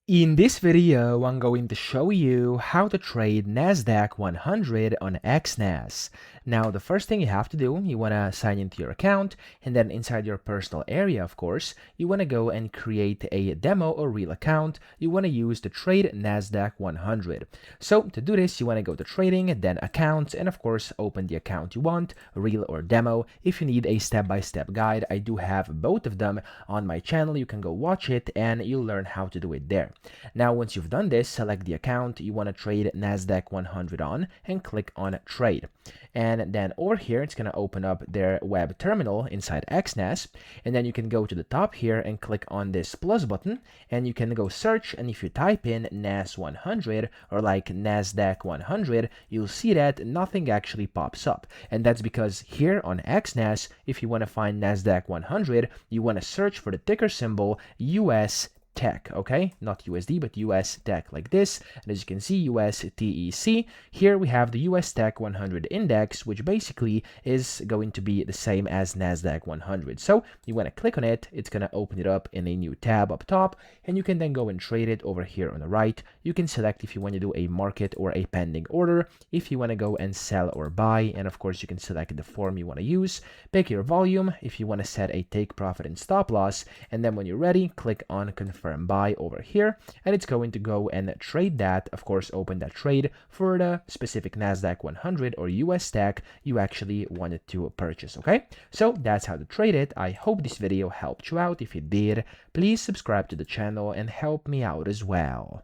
In this video, I'm going to show you how to trade NASDAQ 100 on Exness. Now, the first thing you have to do, you want to sign into your account, and then inside your personal area, of course, you want to go and create a demo or real account you want to use to trade NASDAQ 100. So to do this, you want to go to trading, then accounts, and of course, open the account you want, real or demo. If you need a step-by-step guide, I do have both of them on my channel. You can go watch it and you'll learn how to do it there. Now, once you've done this, select the account you want to trade NASDAQ 100 on and click on trade. And then over here, it's going to open up their web terminal inside Exness. And then you can go to the top here and click on this plus button and you can go search. And if you type in NAS 100 or like NASDAQ 100, you'll see that nothing actually pops up. And that's because here on Exness, if you want to find NASDAQ 100, you want to search for the ticker symbol US Tech, okay? Not USD, but US Tech like this. And as you can see, USTEC. Here we have the US Tech 100 index, which basically is going to be the same as NASDAQ 100. So you want to click on it. It's going to open it up in a new tab up top, and you can then go and trade it over here on the right. You can select if you want to do a market or a pending order, if you want to go and sell or buy, and of course you can select the form you want to use. Pick your volume if you want to set a take profit and stop loss, and then when you're ready, click on confirm buy over here, and it's going to go and trade that. Of course, open that trade for the specific NASDAQ 100 or US Tech you actually wanted to purchase. Okay, so that's how to trade it. I hope this video helped you out. If it did, please subscribe to the channel and help me out as well.